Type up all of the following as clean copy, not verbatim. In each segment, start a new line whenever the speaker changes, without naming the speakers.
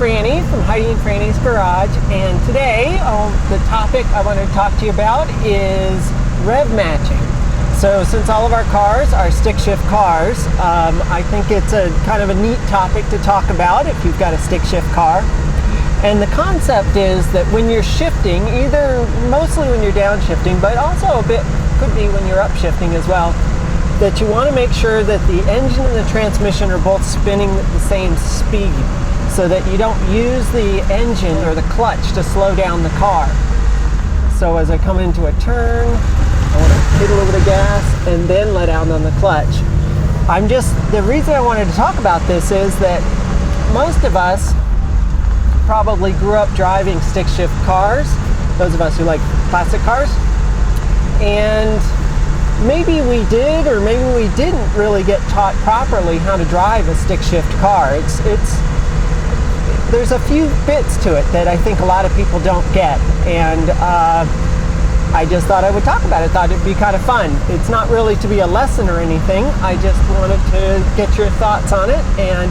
Franny from Heidi and Franny's Garage, and today the topic I want to talk to you about is rev-matching. So since all of our cars are stick shift cars, I think it's a kind of a neat topic to talk about if you've got a stick shift car. And the concept is that when you're shifting, either mostly when you're downshifting, but also a bit could be when you're upshifting as well, that you want to make sure that the engine and the transmission are both spinning at the same speed, so that you don't use the engine or the clutch to slow down the car. So as I come into a turn, I want to hit a little bit of gas and then let out on the clutch. The reason I wanted to talk about this is that most of us probably grew up driving stick shift cars, those of us who like classic cars, and maybe we did or maybe we didn't really get taught properly how to drive a stick shift car. There's a few bits to it that I think a lot of people don't get, and I just thought I would talk about it. Thought it'd be kind of fun. It's not really to be a lesson or anything. I just wanted to get your thoughts on it. And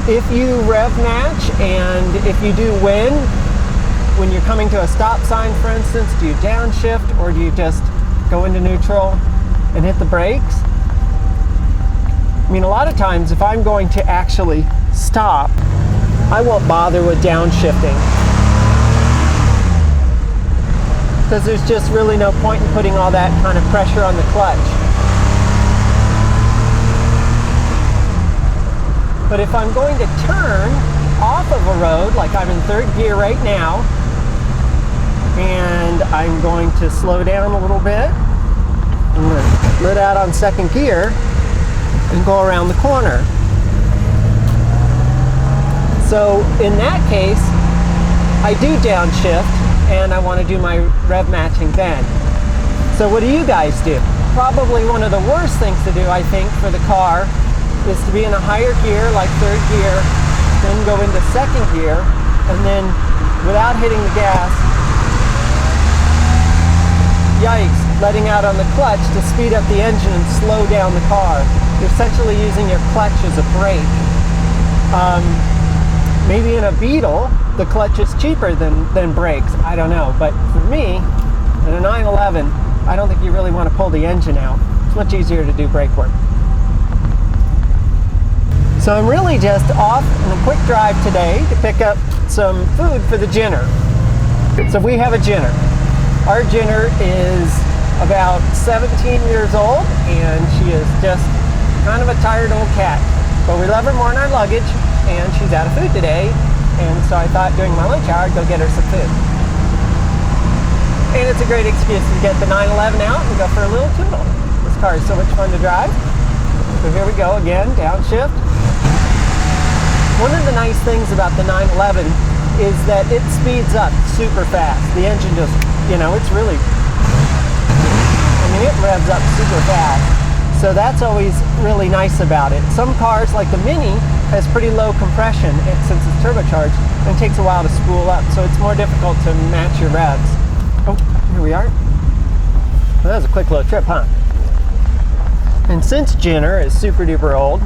if you rev match, and if you do when you're coming to a stop sign, for instance, do you downshift or do you just go into neutral and hit the brakes? I mean, a lot of times if I'm going to actually stop, I won't bother with downshifting, because there's just really no point in putting all that kind of pressure on the clutch. But if I'm going to turn off of a road, like I'm in third gear right now, and I'm going to slow down a little bit, I'm going to let out on second gear and go around the corner. So in that case, I do downshift and I want to do my rev matching then. So what do you guys do? Probably one of the worst things to do, I think, for the car is to be in a higher gear, like third gear, then go into second gear, and then without hitting the gas, yikes, letting out on the clutch to speed up the engine and slow down the car. You're essentially using your clutch as a brake. Maybe in a Beetle, the clutch is cheaper than brakes. I don't know. But for me, in a 911, I don't think you really want to pull the engine out. It's much easier to do brake work. So I'm really just off on a quick drive today to pick up some food for the Jenner. So we have a Jenner. Our Jenner is about 17 years old, and she is just kind of a tired old cat. But we love her more than our luggage, and she's out of food today, and so I thought during my lunch hour I'd go get her some food. And it's a great excuse to get the 911 out and go for a little toodle. This car is so much fun to drive. So here we go again, downshift. One of the nice things about the 911 is that it speeds up super fast. The engine just, it's really, it revs up super fast. So that's always really nice about it. Some cars, like the Mini, has pretty low compression since it's turbocharged, and it takes a while to spool up, so it's more difficult to match your revs. Oh, here we are. Well, that was a quick little trip, huh? And since Jenner is super duper old,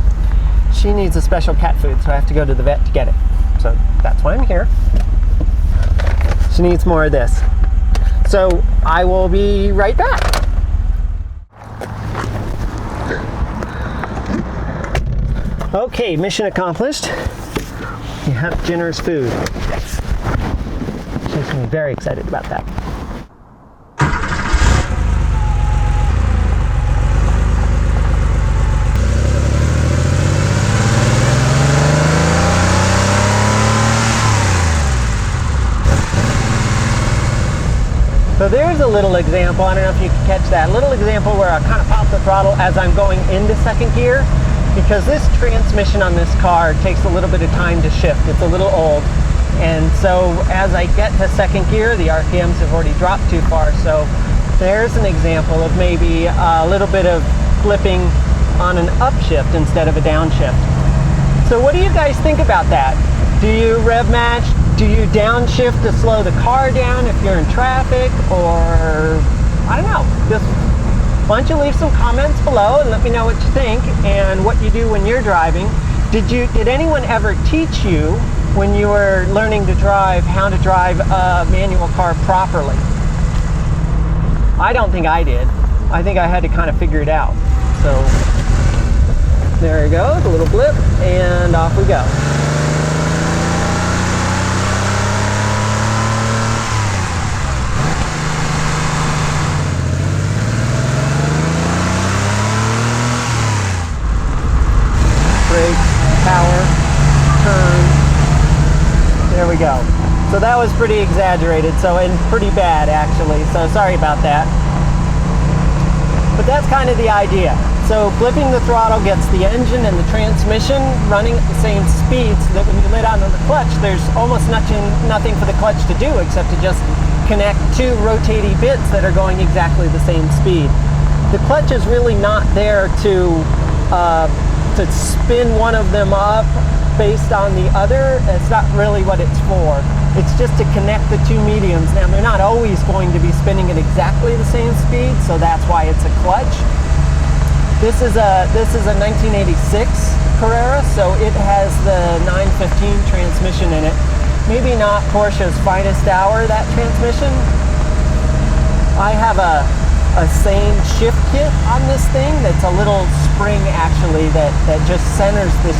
she needs a special cat food, so I have to go to the vet to get it. So that's why I'm here. She needs more of this. So I will be right back. Okay, mission accomplished. We have Jenner's food. Yes. She's going to be very excited about that. So there's a little example, I don't know if you can catch that, little example where I kind of pop the throttle as I'm going into second gear, because this transmission on this car takes a little bit of time to shift. It's a little old, and so as I get to second gear, the RPMs have already dropped too far. So there's an example of maybe a little bit of flipping on an upshift instead of a downshift. So what do you guys think about that? Do you rev match? Do you downshift to slow the car down if you're in traffic? Or, I don't know, just why don't you leave some comments below and let me know what you think and what you do when you're driving. Did anyone ever teach you when you were learning to drive, how to drive a manual car properly. I don't think I did. I think I had to kind of figure it out. So there you go, the little blip, and off we go. Brake, power, turn. There we go. So that was pretty exaggerated, and pretty bad actually, so sorry about that. But that's kind of the idea. So flipping the throttle gets the engine and the transmission running at the same speed, so that when you let on the clutch, there's almost nothing for the clutch to do except to just connect two rotating bits that are going exactly the same speed. The clutch is really not there to spin one of them up based on the other. It's not really what it's for. It's just to connect the two mediums. Now, they're not always going to be spinning at exactly the same speed, so that's why it's a clutch. This is a 1986 Carrera, so it has the 915 transmission in it. Maybe not Porsche's finest hour, that transmission. I have a same shift kit on this thing that's a little spring actually that just centers the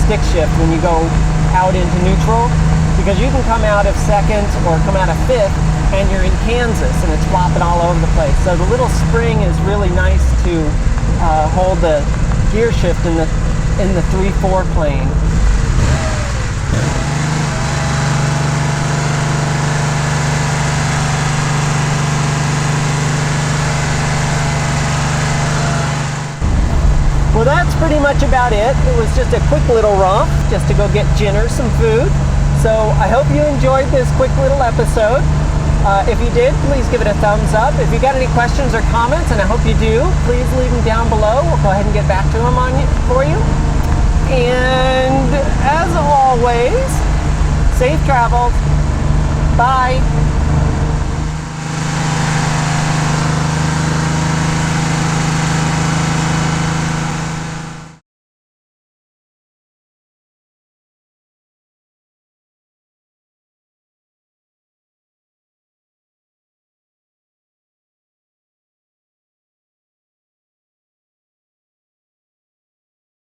stick shift when you go out into neutral, because you can come out of second or come out of fifth and you're in Kansas and it's flopping all over the place. So the little spring is really nice to hold the gear shift in the 3/4 plane. Well, that's pretty much about it. It was just a quick little romp just to go get Jenner some food. So I hope you enjoyed this quick little episode. If you did, please give it a thumbs up. If you got any questions or comments, and I hope you do, please leave them down below. We'll go ahead and get back to them for you. And as always, safe travels. Bye.